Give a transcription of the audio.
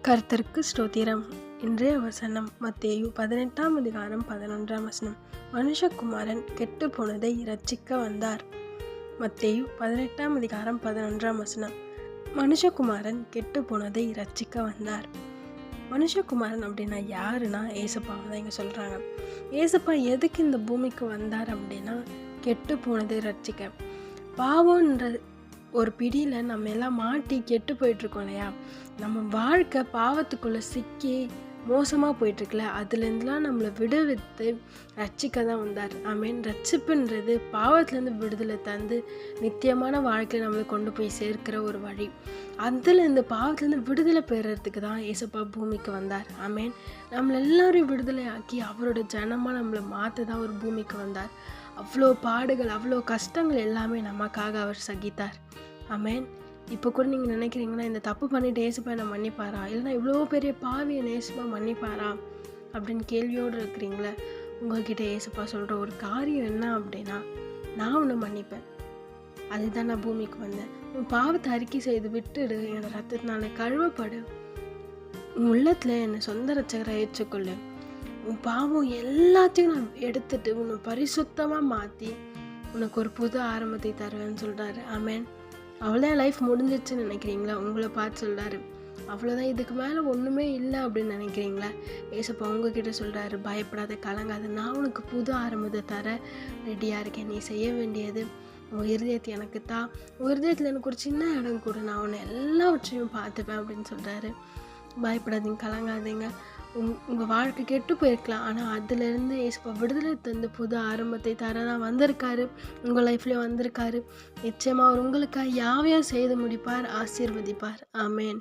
கர்த்தருக்கு ஸ்தோத்திரம். இன்றைய வசனம் மத்தேயு 18ஆம் அதிகாரம் 11ஆம் வசனம். மனுஷகுமாரன் கெட்டு போனதை இரட்சிக்க வந்தார். மத்தேயு 18ஆம் அதிகாரம் 11ஆம் வசனம். மனுஷகுமாரன் கெட்டு போனதை இரட்சிக்க வந்தார். மனுஷகுமாரன் அப்படின்னா யாருன்னா ஏசப்பாவை தான் இங்கே சொல்கிறாங்க. ஏசப்பா எதுக்கு இந்த பூமிக்கு வந்தார் அப்படின்னா கெட்டு போனதை ரட்சிக்க. பாவம்ன்ற ஒரு பிடியில் நம்ம எல்லாம் மாட்டி கெட்டு போயிட்டுருக்கோம் இல்லையா. நம்ம வாழ்க்கை பாவத்துக்குள்ளே சிக்கி மோசமாக போயிட்டுருக்குல, அதுலேருந்துலாம் நம்மளை விடுவித்து ரட்சிக்க தான் வந்தார். ஆமீன். ரட்சிப்புன்றது பாவத்துலேருந்து விடுதலை தந்து நித்தியமான வாழ்க்கையை நம்மளை கொண்டு போய் சேர்க்கிற ஒரு வழி. அதுலேருந்து பாவத்துலேருந்து விடுதலை பெறுறதுக்கு தான் ஏசப்பா பூமிக்கு வந்தார். ஆமீன். நம்மளை எல்லாரையும் விடுதலை ஆக்கி அவரோட ஜனமாக நம்மளை மாற்ற தான் ஒரு பூமிக்கு வந்தார். அவ்வளோ பாடுகள், அவ்வளோ கஷ்டங்கள் எல்லாமே நமக்காக அவர் சகித்தார். ஆமேன். இப்போ கூட நீங்கள் நினைக்கிறீங்கன்னா, இந்த தப்பு பண்ணிட்டு ஏசப்பா என்னை மன்னிப்பாரா, இல்லைனா இவ்வளோ பெரிய பாவியை ஏசப்பா மன்னிப்பாரா அப்படின்னு கேள்வியோடு இருக்கிறீங்களே. உங்கள்கிட்ட ஏசப்பா சொல்கிற ஒரு காரியம் என்ன அப்படின்னா, நான் உன்னை மன்னிப்பேன், அதுதான் நான் பூமிக்கு வந்தேன். உன் பாவத்தை அறிக்கை செய்து விட்டுடு, என்னோட ரத்தத்தினால கழுவப்படு, உன் உள்ளத்தில் என்னை சொந்த ரட்சகரை ஏற்றுக்கொள்ளு, உன் பாவம் எல்லாத்தையும் நான் எடுத்துட்டு உன்னை பரிசுத்தமாக மாற்றி உனக்கு ஒரு புது ஆரம்பத்தை தருவேன்னு சொல்கிறாரு. ஆமேன். அவ்வளோதான் லைஃப் முடிஞ்சிச்சுன்னு நினைக்கிறீங்களா? உங்களை பார்த்து சொல்கிறாரு, அவ்வளோதான், இதுக்கு மேலே ஒன்றுமே இல்லை அப்படின்னு நினைக்கிறீங்களா? ஏசப்பா உங்ககிட்ட சொல்கிறாரு, பயப்படாத, கலங்காத, நான் உனக்கு புது ஆரம்பத்தை தர ரெடியாக இருக்கேன். நீ செய்ய வேண்டியது உங்கள் இருதயத்தை எனக்கு தான், உங்கள் இருதயத்தில் எனக்கு ஒரு சின்ன இடம் கூட, நான் உன்னை எல்லாவற்றையும் பார்த்துப்பேன் அப்படின்னு சொல்கிறாரு. பயப்படாதீங்க, கலங்காதீங்க. உங்கள் வாழ்க்கை கெட்டு போயிருக்கலாம், ஆனால் அதிலேருந்து ஏசப்பா விடுதலை தந்து புது ஆரம்பத்தை தர தான் வந்திருக்காரு. உங்கள் லைஃப்லேயும் வந்திருக்காரு. நிச்சயமாக அவர் உங்களுக்காக யாவையும் செய்து முடிப்பார், ஆசீர்வதிப்பார். ஆமேன்.